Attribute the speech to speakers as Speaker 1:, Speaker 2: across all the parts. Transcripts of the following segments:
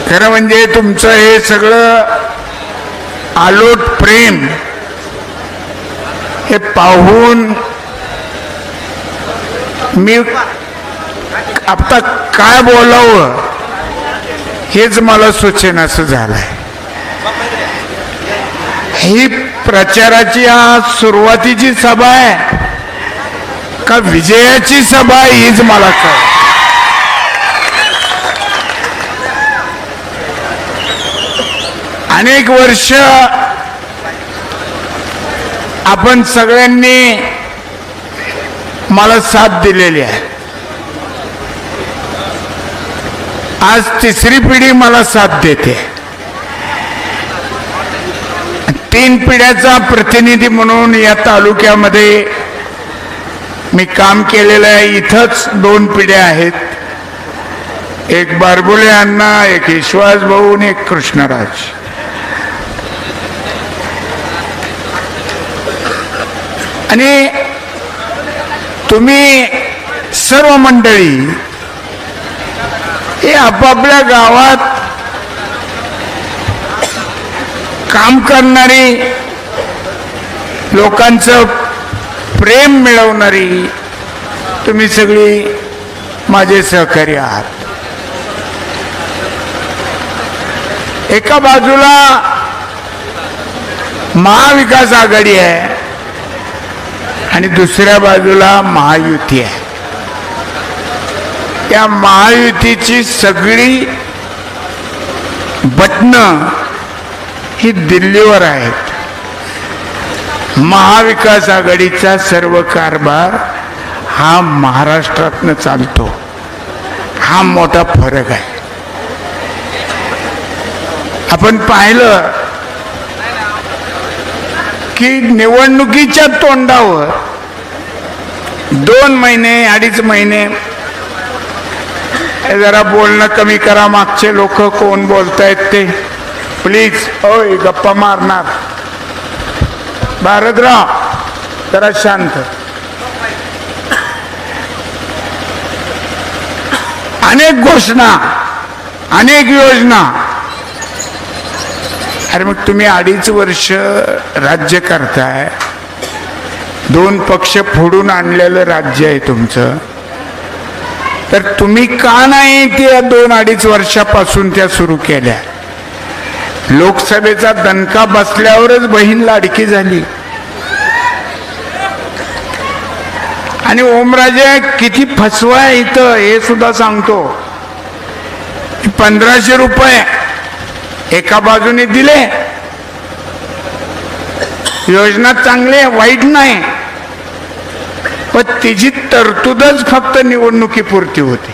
Speaker 1: खरं म्हणजे तुमचं हे सगळं आलोट प्रेम हे पाहून मी आता काय बोलावं हेच मला सुचेनासं झालंय. ही प्रचाराची आज सुरुवातीची सभा आहे का विजयाची सभा हीच मला कळ. अनेक वर्ष आपण सगळ्यांनी मला साथ दिलेली आहे. आज तिसरी पिढी मला साथ देते. 3 पिढ्याचा प्रतिनिधी म्हणून या तालुक्यामध्ये मी काम केलेलं आहे. इथंच 2 पिढ्या आहेत, एक बारबुले अण्णा, एक विश्वास भाऊ आणि एक कृष्णराज. आणि तुम्ही सर्व मंडळी हे आपापल्या गावात काम करणारी, लोकांचं प्रेम मिळवणारी तुम्ही सगळी माझे सहकारी आहात. एका बाजूला महाविकास आघाडी आहे आणि दुसऱ्या बाजूला महायुती आहे. त्या महायुतीची सगळी बटणं ही दिल्लीवर आहेत. महाविकास आघाडीचा सर्व कारभार हा महाराष्ट्रातनं चालतो. हा मोठा फरक आहे. आपण पाहिलं की निवडणुकीच्या तोंडावर 2 महिने 2.5 महिने जरा बोलणं कमी करा. मागचे लोक कोण बोलतायत ते प्लीज. ओय गप्पा मारणार भारतराव जरा शांत. अनेक घोषणा, अनेक योजना. अरे मग तुम्ही 2.5 वर्ष राज्य करताय. 2 पक्ष फोडून आणलेलं राज्य आहे तुमचं. तर तुम्ही का नाही त्या 2-2.5 वर्षापासून त्या सुरू केल्या? लोकसभेचा दणका बसल्यावरच बहीण लाडकी झाली. आणि ओमराजे किती फसवा आहे इथं हे सुद्धा सांगतो. 1500 रुपये एका बाजूने दिले. योजना चांगली आहे, वाईट नाही, पण तिची तरतूदच फक्त निवडणुकीपुरती होती.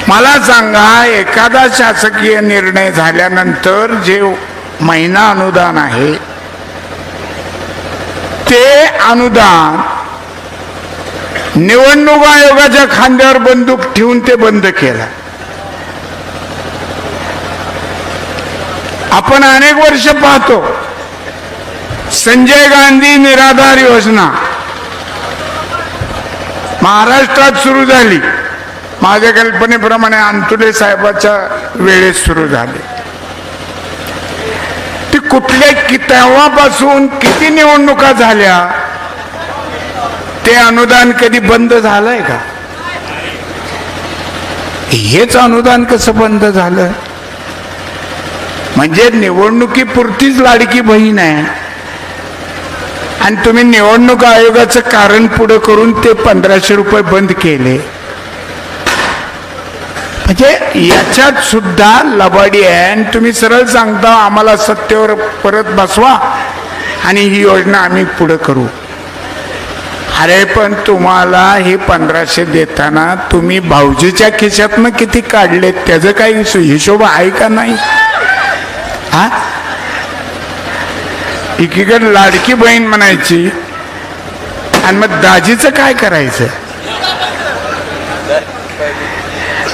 Speaker 1: मला सांगा, एखादा शासकीय निर्णय झाल्यानंतर जे महिना अनुदान आहे ते अनुदान निवडणूक आयोगाच्या खांद्यावर बंदूक ठेवून ते बंद केलं. आपण अनेक वर्ष पाहतो. संजय गांधी निराधार योजना महाराष्ट्रात सुरू झाली. माझ्या कल्पनेप्रमाणे अंतुले साहेबाच्या वेळेस सुरू झाली. ती तेव्हापासून किती निवडणुका झाल्या? ते अनुदान कधी बंद झालंय का? हेच अनुदान कसं बंद झालं? म्हणजे निवडणुकीपुरतीच लाडकी बहीण आहे आणि तुम्ही निवडणूक आयोगाचं कारण पुढे करून ते 1500 रुपये बंद केले. म्हणजे याच्यात सुद्धा लबाडी आहे. आणि तुम्ही सरळ सांगता आम्हाला सत्तेवर परत बसवा आणि ही योजना आम्ही पुढे करू. अरे पण तुम्हाला हे 1500 देताना तुम्ही भाऊजीच्या खिशातनं किती काढले त्याचं काही हिशोब आहे का नाही? हा, एकीकडे लाडकी बहीण म्हणायची आणि मग दाजीचं काय करायचं?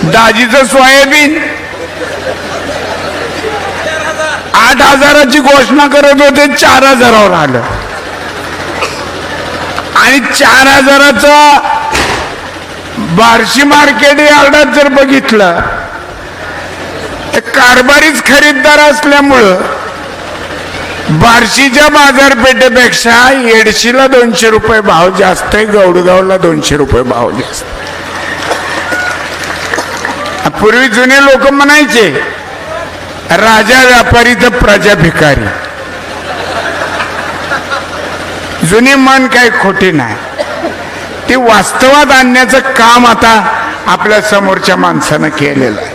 Speaker 1: दाजीचं सोयाबीन 8,000ची घोषणा करत होते, 4,000वर आलं. आणि 4,000चा बार्शी मार्केट यार्डात जर बघितलं तर कारभारीच खरीददार असल्यामुळं बार्शीच्या बाजारपेठेपेक्षा येडशीला 200 रुपये भाव जास्त आहे, गौडगावला 200 रुपये भाव जास्त. पूर्वी जुने लोक म्हणायचे राजा व्यापारी तर प्रजा भिकारी. जुनी मन काही खोटी नाही, ती वास्तवात आणण्याचं काम आता आपल्या समोरच्या माणसानं केलेलं आहे.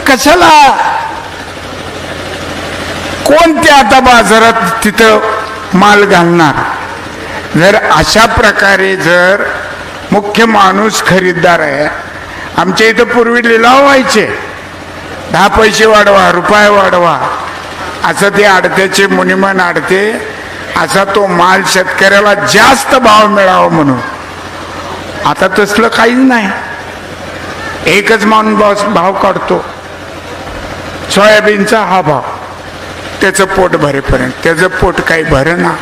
Speaker 1: कशाला कोणते आता बाजारात तिथं माल घालणार? जर अशा प्रकारे जर मुख्य माणूस खरीददार आहे, आमच्या इथं पूर्वी लिलाव व्हायचे 10 पैसे वाढवा, रुपये वाढवा, असं ते आडत्याचे मुनिमन आडते असा तो माल शेतकऱ्याला जास्त भाव मिळावा म्हणून. आता तसलं काहीच नाही, एकच माणूस भाव काढतो. सोयाबीनचा हा भाव, त्याचं पोट भरेपर्यंत, त्याचं पोट काही भरेना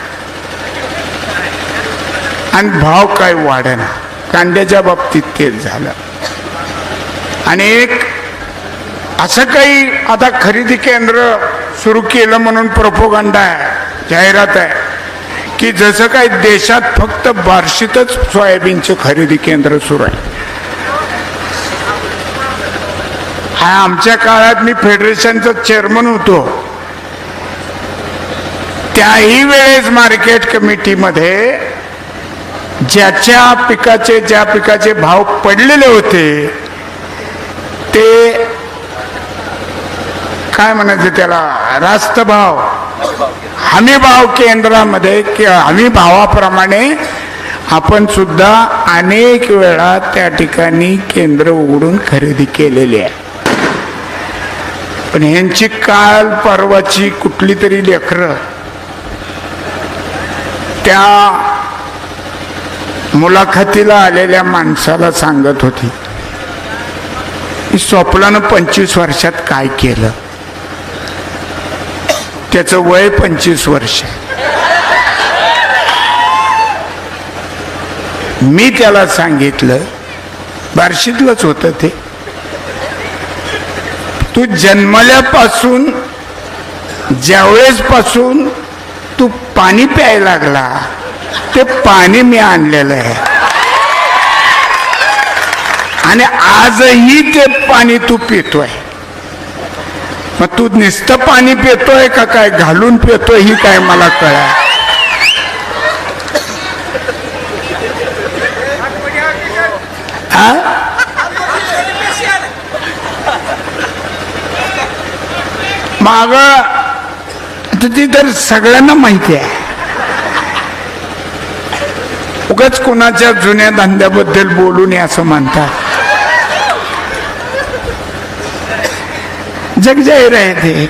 Speaker 1: आणि भाव काही वाढेना. कांद्याच्या बाबतीत तेच झालं. आणि एक असं काही आता खरेदी केंद्र सुरू केलं म्हणून प्रोपोगंडा आहे, जाहिरात आहे की जसं काही देशात फक्त बार्शीतच सोयाबीनचे खरेदी केंद्र सुरू आहे. हा आमच्या काळात मी फेडरेशनचा चेअरमन होतो, त्याही वेळेस मार्केट कमिटीमध्ये ज्या पिकाचे भाव पडलेले होते ते काय म्हणायचं त्याला, रास्त भाव, हमी भाव केंद्रामध्ये किंवा हमी भावाप्रमाणे आपण सुद्धा अनेक वेळा त्या ठिकाणी केंद्र उघडून खरेदी केलेली आहे. पण ह्यांची काल परवाची कुठली तरी लेकरं त्या मुलाखतीला आलेल्या माणसाला सांगत होती की स्वप्नानं 25 वर्षात काय केलं. त्याचं वय 25 वर्ष. मी त्याला सांगितलं, बार्शीतलंच होतं ते, तू जन्मल्यापासून ज्यावेळेस पासून तू पाणी प्यायला लागला ते पाणी मी आणलेलं आहे आणि आजही ते पाणी तू पितोय. मग तू नुसतं पाणी पितोय का काय घालून पितोय ही काय मला कळा. माग ती तर सगळ्यांना माहिती आहे. उगाच कोणाच्या जुन्या धंद्याबद्दल बोलू नये असं म्हणतात. जग जाहीर आहे ते,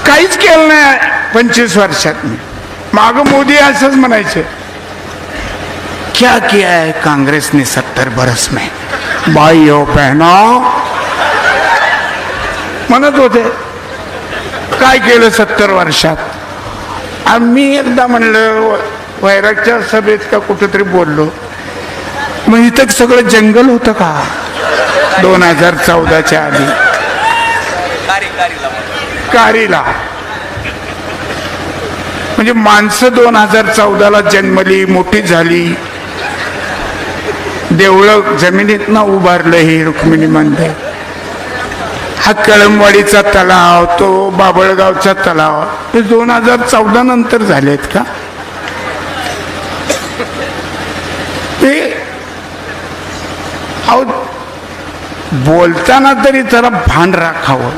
Speaker 1: काहीच केलं नाही 25 वर्षात. माग मोदी असंच म्हणायचे, क्या किया है कांग्रेस ने 70 बरस में, भाइयों बहनों म्हणत होते. काय केलं 70 वर्षात? आम्ही एकदा म्हणलं वैरागच्या सभेत का कुठेतरी बोललो, मग इथं सगळं जंगल होतं का 2014च्या आधी? कारीला म्हणजे माणसं 2014ला जन्मली, मोठी झाली, देवळं जमिनीतनं उभारलं. हे रुक्मिणी मंदिर, हा कळमवाडीचा तलाव, तो बाबळगावचा तलाव, हे 2014 नंतर झालेत का? ते बोलताना तरी जरा भान राखावं.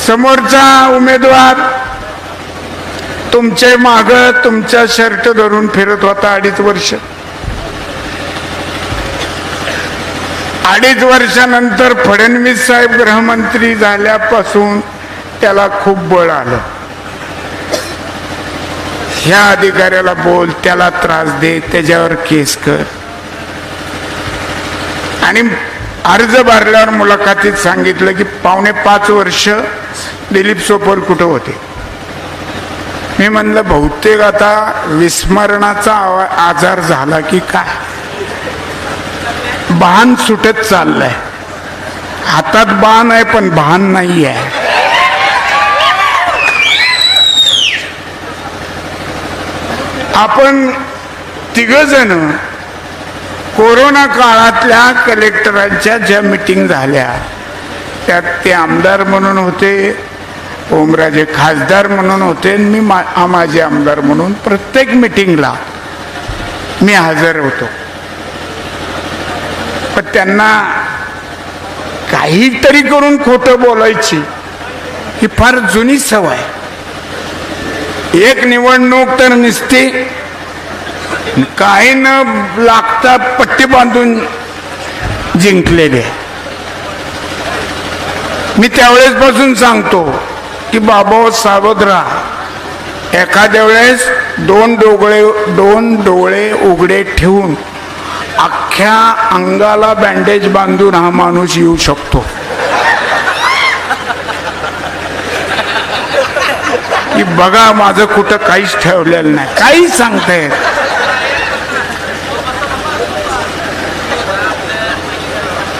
Speaker 1: समोरचा उमेदवार तुमच्या माग तुमचा शर्ट धरून फिरत होता 2.5 वर्ष. 2.5 वर्षानंतर फडणवीस साहेब गृहमंत्री झाल्यापासून त्याला खूप बळ आलं. ह्या अधिकाऱ्याला बोल, त्याला त्रास दे, त्याच्यावर केस कर. आणि अर्ज भरल्यावर मुलाखतीत सांगितलं की 4.5 वर्ष दिलीप सोपल कुठं होते. मी म्हणलं बहुतेक आता विस्मरणाचा आजार झाला की काय, भान सुटत चाललंय. हातात बाण आहे पण भान नाही आहे. आपण तिघजण कोरोना काळातल्या कलेक्टरांच्या ज्या मीटिंग झाल्या त्यात ते आमदार म्हणून होते, ओमराजे खासदार म्हणून होते, आणि मी माझे आमदार म्हणून प्रत्येक मीटिंगला मी हजर होतो. पण त्यांना काहीतरी करून खोटं बोलायची ही फार जुनी सवय. एक निवडणूक तर निसती काही न लागता पट्टी बांधून जिंकलेले. मी त्यावेळेस पासून सांगतो की बाबा सावध राहा. एखाद्या वेळेस दोन डोळे उघडे ठेवून अख्ख्या अंगाला बँडेज बांधून हा माणूस येऊ शकतो. की बघा माझं कुठं काहीच ठेवलेलं नाही, काहीच सांगतायत.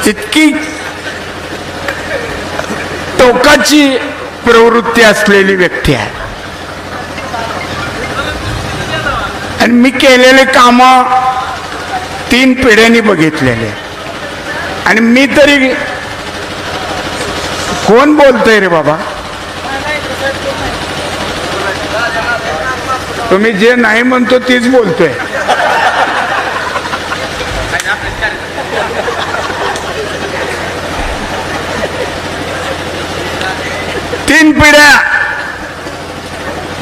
Speaker 1: इतकी टोकाची प्रवृत्ती असलेली व्यक्ती आहे. आणि मी केलेले काम 3 पिढ्यांनी बघितलेले. आणि मी तरी कोण बोलतोय रे बाबा, तुम्ही जे नाही म्हणतो तीच बोलतोय. तीन पिढ्या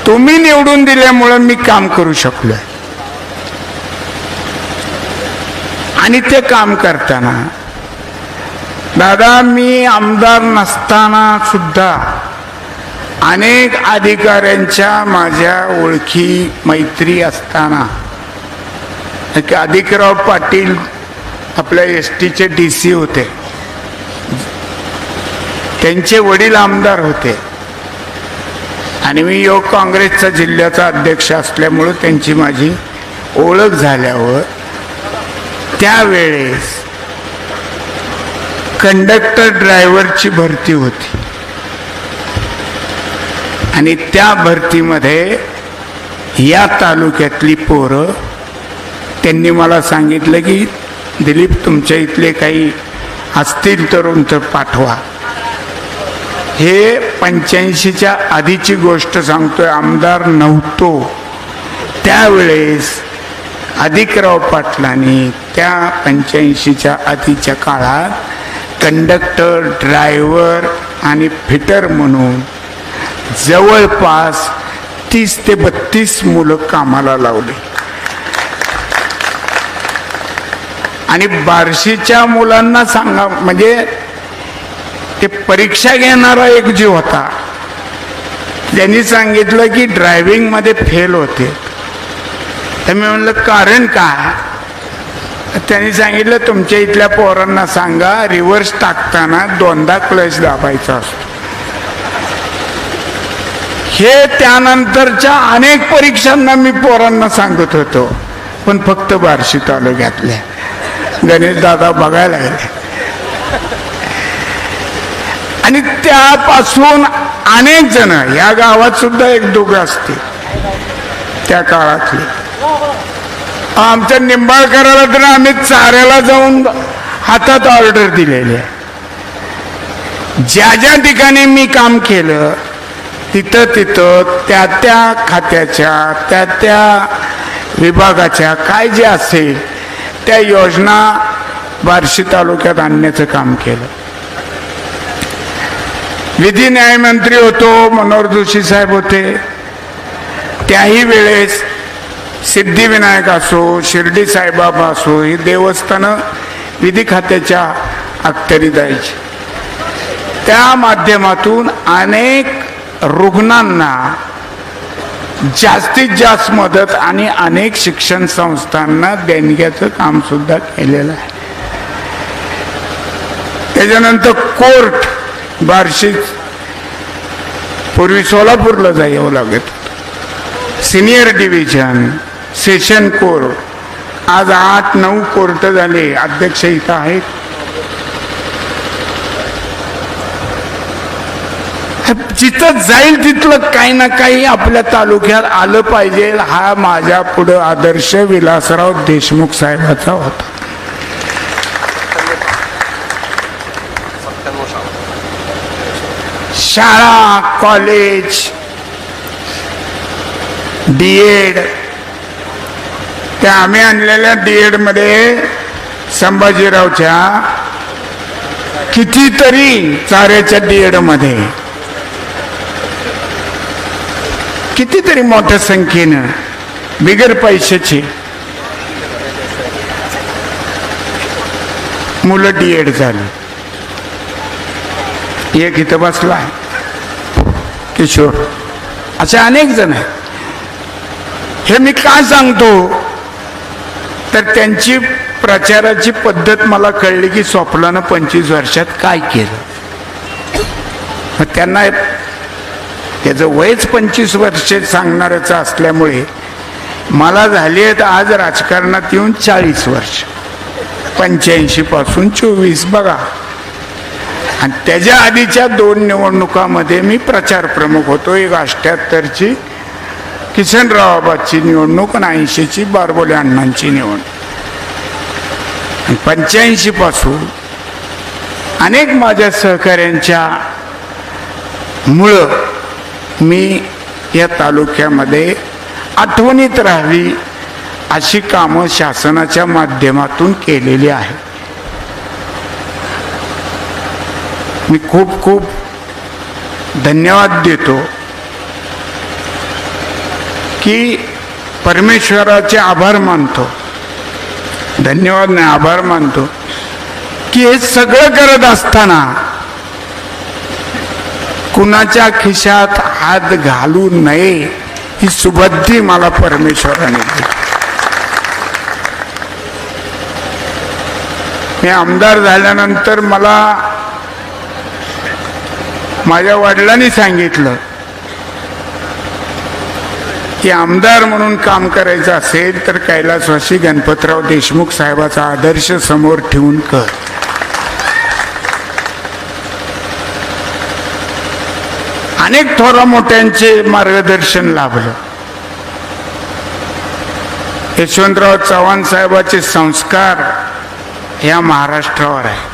Speaker 1: तुम्ही निवडून दिल्यामुळे मी काम करू शकलोय. आणि ते काम करताना दादा मी आमदार नसताना सुद्धा अनेक अधिकाऱ्यांच्या माझ्या ओळखी मैत्री असताना, अधिकराव पाटील आपल्या एसटीचे DC होते, त्यांचे वडील आमदार होते, आणि मी युवक काँग्रेसचा जिल्ह्याचा अध्यक्ष असल्यामुळे त्यांची माझी ओळख झाल्यावर त्यावेळेस कंडक्टर ड्रायव्हरची भरती होती. आणि त्या भरतीमध्ये या तालुक्यातली पोरं त्यांनी मला सांगितलं की दिलीप तुमच्या इथले काही असतील तरुण तर पाठवा. हे 85च्या आधीची गोष्ट सांगतोय, आमदार नव्हतो त्यावेळेस अधिकराव पाटलांनी त्या 85च्या आधीच्या काळात कंडक्टर, ड्रायव्हर आणि फिटर म्हणून जवळपास 30 ते 32 मुलं कामाला लावली. आणि बार्शीच्या मुलांना सांगा, म्हणजे ते परीक्षा घेणारा एक जीव होता, त्यांनी सांगितलं की ड्रायव्हिंग मध्ये फेल होते. तर मी म्हणलं कारण काय, त्यांनी सांगितलं तुमच्या इथल्या पोरांना सांगा रिव्हर्स टाकताना 2दा क्लच दाबायचा असतो. हे त्यानंतरच्या अनेक परीक्षांना मी पोरांना सांगत होतो, पण फक्त बार्शी तालुक्यातल्या. गणेश दादा बघायला गेले. आणि त्यापासून अनेक जण या गावात सुद्धा 1-2 असते त्या काळातले. आमच्या निंबाळकराला तर आम्ही चाऱ्याला जाऊन हातात ऑर्डर दिलेली आहे. ज्या ज्या ठिकाणी मी काम केलं तिथं त्या खात्याच्या त्या विभागाच्या काय जे असेल त्या योजना बार्शी तालुक्यात आणण्याचं काम केलं. विधी न्यायमंत्री होतो, मनोहर जोशी साहेब होते. त्याही वेळेस सिद्धिविनायक असो, शिर्डी साईबाबा असो, ही देवस्थानं विधी खात्याच्या अखत्यारीत जायची. त्या माध्यमातून अनेक रुग्णांना जास्तीत जास्त मदत आणि अनेक शिक्षण संस्थांना देणग्याचं काम सुद्धा केलेलं आहे. त्याच्यानंतर कोर्ट बार्शी, पूर्वी सोलापूरला जायला लागत, सिनियर डिव्हिजन, सेशन कोर्ट, आज 8-9 कोर्ट झाले. अध्यक्ष इथं आहेत. जिथं जाईल तिथलं काही ना काही आपल्या तालुक्यात आलं पाहिजे. हा माझ्या पुढे आदर्श विलासराव देशमुख साहेबाचा होता. शाळा, कॉलेज, डीएड, त्या आम्ही आणलेल्या डीएड मध्ये संभाजीरावच्या कितीतरी चाऱ्याच्या डीएड मध्ये कितीतरी मोठ्या संख्येनं बिगर पैशाची मुलं डीएड झाली. एक इथं बसला किशोर, असे अनेक जण आहेत. हे मी का सांगतो तर त्यांची प्रचाराची पद्धत मला कळली की स्वप्नानं 25 वर्षात काय केलं. मग त्यांना त्याचं वयच 25 वर्ष सांगणारच असल्यामुळे मला झाली आहेत आज राजकारणात येऊन 40 वर्ष. 85 पासून 24 बघा. आणि त्याच्या आधीच्या 2 निवडणुकामध्ये मी प्रचार प्रमुख होतो. एक 78ची किसनरावाबादची निवडणूक आणि 80ची बारबोले अण्णांची निवडणूक. 85 पासून अनेक माझ्या सहकाऱ्यांच्या मुळे मी या तालुक्यामध्ये आठवणीत राहावी अशी कामं शासनाच्या माध्यमातून केलेली आहेत. मी खूप खूप धन्यवाद देतो की परमेश्वराचे आभार मानतो. धन्यवाद नाही, आभार मानतो की हे सगळं करत असताना कुणाच्या खिशात हात घालू नये ही सुबुद्धी मला परमेश्वराने दिली. मी आमदार झाल्यानंतर मला माझ्या वडिलांनी सांगितलं की आमदार म्हणून काम करायचं असेल तर कैलासवासी गणपतराव देशमुख साहेबाचा आदर्श समोर ठेवून कर. अनेक थोरा मोठ्यांचे मार्गदर्शन लाभलं. यशवंतराव चव्हाण साहेबाचे संस्कार या महाराष्ट्रावर आहे.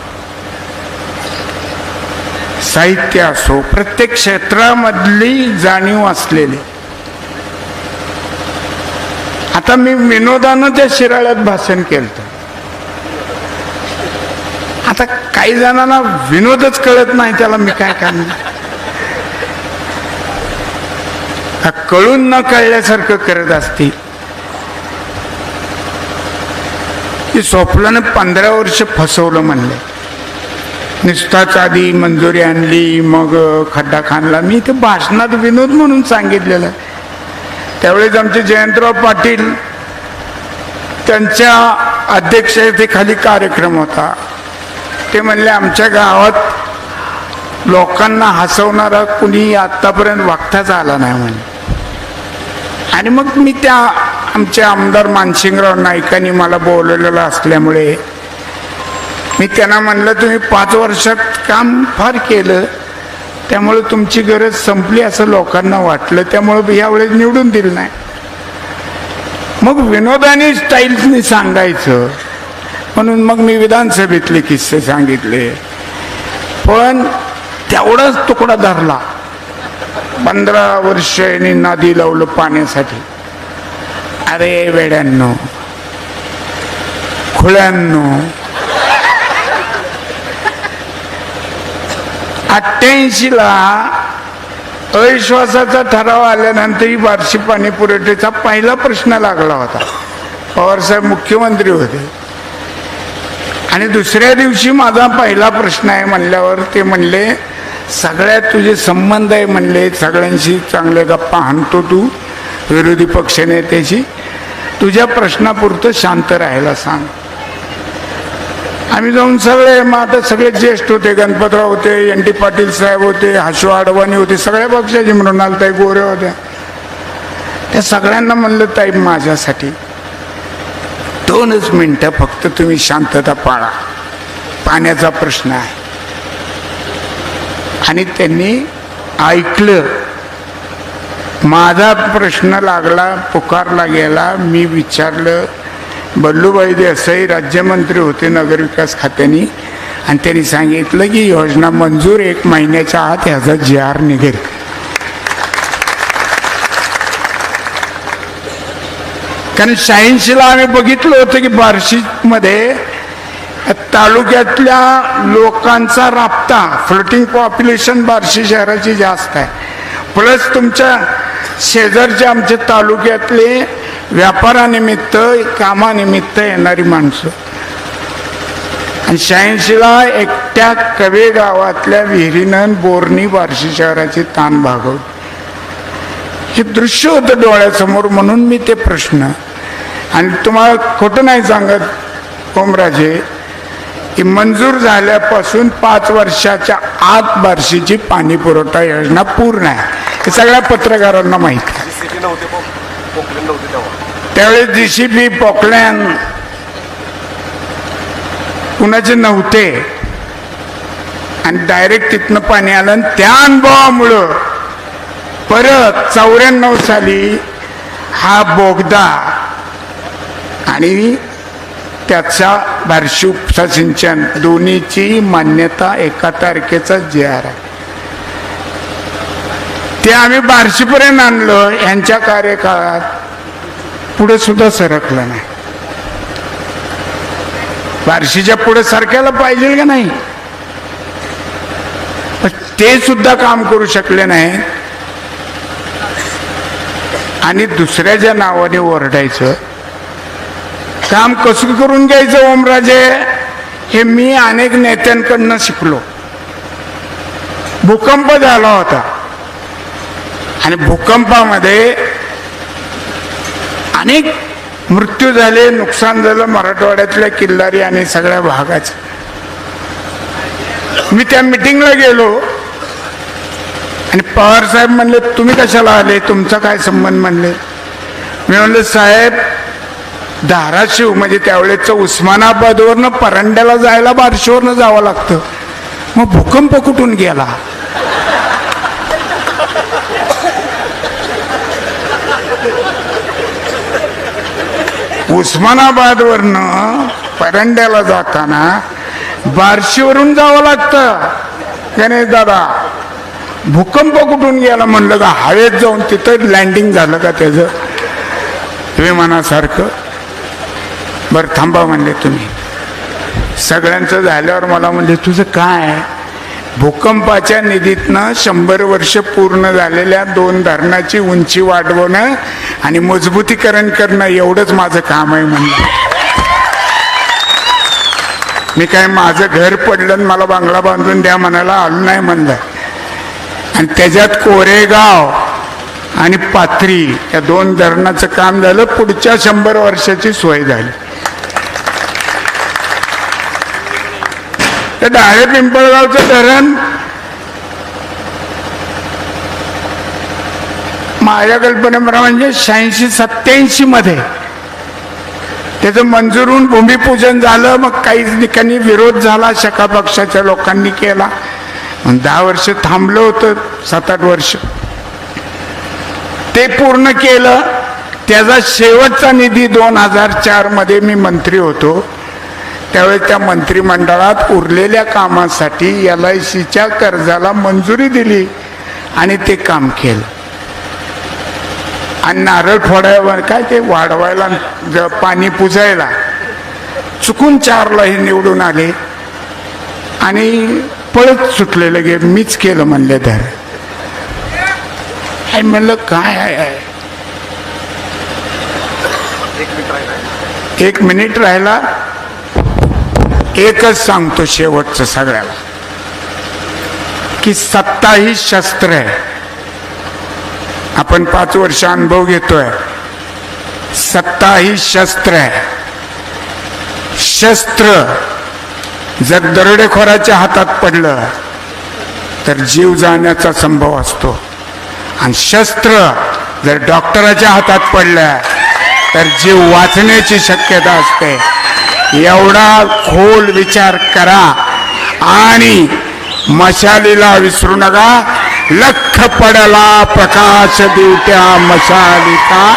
Speaker 1: साहित्य असो, प्रत्येक क्षेत्रामधली जाणीव असलेले. आता मी विनोदानं त्या शिराळ्यात भाषण केलं. आता काही जणांना विनोदच कळत नाही, त्याला मी काय करणार. कळून न कळल्यासारखं करत असते. की स्वप्नानं 15 वर्ष फसवलं म्हणले. नुसताच आधी मंजुरी आणली, मग खड्डा खाणला. मी ते भाषणात विनोद म्हणून सांगितलेलं. त्यावेळेस आमचे जयंतराव पाटील त्यांच्या अध्यक्षतेखाली कार्यक्रम होता. ते म्हणले आमच्या गावात लोकांना हसवणारा कुणी आतापर्यंत वागताच आला नाही म्हणे. आणि मग मी त्या आमचे आमदार मानसिंगराव नाईकांनी मला बोलवलेलं असल्यामुळे मी त्यांना म्हणलं तुम्ही 5 वर्षात काम फार केलं, त्यामुळे तुमची गरज संपली असं लोकांना वाटलं, त्यामुळे यावेळेस निवडून दिलं नाही. मग विनोदाने स्टाईलने सांगायचं म्हणून मग मी विधानसभेतले किस्से सांगितले. पण तेवढाच तुकडा धरला. 15 वर्ष यांनी नदी लावलं पाण्यासाठी. अरे वेड्यांनो, खुळ्यांनो, 88ला अविश्वासाचा ठराव आल्यानंतर ही बार्शी पाणी पुरवठ्याचा पहिला प्रश्न लागला होता. पवारसाहेब मुख्यमंत्री होते आणि दुसऱ्या दिवशी माझा पहिला प्रश्न आहे म्हणल्यावर ते म्हणले सगळ्यात तुझे संबंध आहे म्हणले, सगळ्यांशी चांगले गप्पा हाणतो तू विरोधी पक्षनेत्याशी, तुझ्या प्रश्नापुरतं शांत राहायला सांग. आम्ही जाऊन सगळे, मग आता सगळे ज्येष्ठ होते, गणपतराव होते, NT पाटील साहेब होते, हाशू आडवाणी होते, सगळ्या पक्षाचे म्हणून आलताय, गोरे होत्या. त्या सगळ्यांना म्हणलं ताई माझ्यासाठी 2च मिनिटं फक्त तुम्ही शांतता पाळा, पाण्याचा प्रश्न आहे. आणि त्यांनी ऐकलं. माझा प्रश्न लागला, पुकारला गेला. मी विचारलं, बल्लूभाई देसाई राज्यमंत्री होते नगरविकास खात्याने, आणि त्यांनी सांगितलं की योजना मंजूर 1 महिन्याच्या आत ह्याचा GR निघेल. कारण 86ला आम्ही बघितलं होतं की बार्शीमध्ये तालुक्यातल्या लोकांचा राबता, फ्लोटिंग पॉप्युलेशन बार्शी शहराची जास्त आहे, प्लस तुमच्या शेजारचे आमच्या तालुक्यातले व्यापारानिमित्त कामानिमित्त येणारी माणसं. आणि 86ला एकट्या कवे गावातल्या विहिरीनं बोरनी बार्शी शहराची ताण भागवली. हे दृश्य होतं डोळ्यासमोर. म्हणून मी ते प्रश्न, आणि तुम्हाला खोटं नाही सांगत ओमराजे, की मंजूर झाल्यापासून 5 वर्षाच्या आत बार्शीची पाणी पुरवठा योजना पूर्ण आहे. हे सगळ्या पत्रकारांना माहिती आहे. त्यावेळेस GCP पोकलॅन कुणाचे नव्हते, आणि डायरेक्ट तिथनं पाणी आलं. आणि त्या अनुभवामुळं परत 94 साली हा बोगदा आणि त्याचा बार्शी उपसा सिंचन दोन्हीची मान्यता 1 तारखेचा GR आहे. ते आम्ही बार्शीपर्यंत आणलं. यांच्या कार्यकाळात पुढे सुद्धा सरकलं नाही. बार्शीच्या पुढे सरकायला पाहिजे का नाही, ते सुद्धा काम करू शकले नाही. आणि दुसऱ्याच्या नावाने ओरडायचं काम कसं करून घ्यायचं ओमराजे, हे मी अनेक नेत्यांकडनं शिकलो. भूकंप झाला होता, आणि भूकंपामध्ये अनेक मृत्यू झाले, नुकसान झालं मराठवाड्यातल्या किल्लारी आणि सगळ्या भागाचं. मी त्या मिटिंगला गेलो, आणि पवार साहेब म्हणले तुम्ही कशाला आले, तुमचा काय संबंध म्हणले. मी म्हणलं साहेब, धाराशिव म्हणजे त्यावेळेचं उस्मानाबादवरनं परांड्याला जायला बार्शीवरनं जावं लागतं, मग भूकंप कुठून गेला. उस्मानाबादवरनं परांड्याला जाताना बार्शीवरून जावं लागतं. गणेश दादा, भूकंप कुठून गेला म्हणलं का हवेत जाऊन तिथं लँडिंग झालं का त्याचं विमानासारखं. बरं थांबा म्हणले तुम्ही. सगळ्यांचं झाल्यावर मला म्हणले तुझं काय, भूकंपाच्या निधीतनं 100 वर्ष पूर्ण झालेल्या 2 धरणाची उंची वाढवणं आणि मजबूतीकरण करणं एवढंच माझं काम आहे म्हणलं. मी काय माझं घर पडलं आणि मला बांगला बांधून द्या म्हणायला आलो नाही म्हणलं. आणि त्याच्यात कोरेगाव आणि पाथरी या 2 धरणाचं काम झालं. पुढच्या 100 वर्षाची सोय झाली. तर डाळे पिंपळगावचं धरण माझ्या कल्पनेप्रमाणे म्हणजे 86-87 मध्ये त्याचं मंजूर होऊन भूमिपूजन झालं. मग काही ठिकाणी विरोध झाला, शका पक्षाच्या लोकांनी केला. 10 वर्ष थांबलं होतं, 7-8 वर्ष ते पूर्ण केलं. त्याचा शेवटचा निधी 2004 मध्ये मी मंत्री होतो, त्यावेळेस त्या मंत्रिमंडळात उरलेल्या कामासाठी LICच्या कर्जाला मंजुरी दिली आणि ते काम केलं. आणि नारळ फोडायवर काय ते वाढवायला पाणी पुजायला चुकून 4ला हे निवडून आले आणि पळत सुटले लगे. मीच केलं म्हणले धर. आणि म्हणलं काय आहे, 1 मिनिट राहिला. एकच सांगतो शेवटचं सगळ्याला, की सत्ता ही शस्त्र आहे. आपण 5 वर्ष अनुभव घेतोय. सत्ता ही शस्त्र आहे. शस्त्र जर दरोडेखोराच्या हातात पडलं तर जीव जाण्याचा संभव असतो, आणि शस्त्र जर डॉक्टराच्या हातात पडल्या तर जीव वाचण्याची शक्यता असते. एवढा खोल विचार करा आणि मशालीला विसरू नका. लख पडला प्रकाश दिवट्या मशालिका,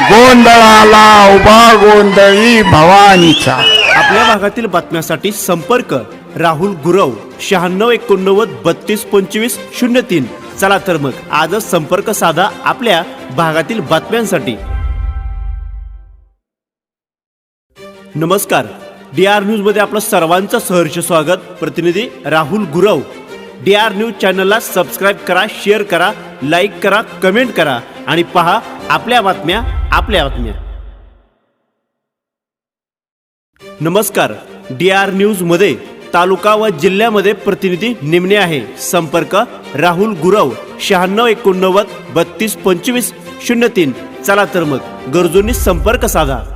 Speaker 1: गोंधळाला उभा गोंधळी भवानीचा.
Speaker 2: आपल्या भागातील बातम्यासाठी संपर्क राहुल गुरव 9689322503. चला तर मग आजच संपर्क साधा आपल्या भागातील बातम्यांसाठी. नमस्कार, DR न्यूज मध्ये आपलं सर्वांचं सहर्ष स्वागत. प्रतिनिधी राहुल गुरव. DR न्यूज चॅनलला सबस्क्राईब करा, शेअर करा, लाईक करा, कमेंट करा आणि पहा आपल्या बातम्या. नमस्कार, DR न्यूज मध्ये तालुका व जिल्ह्यामध्ये प्रतिनिधी नेमणे आहे. संपर्क राहुल गुरव 9689322503. चला तर मग गरजूंनी संपर्क साधा.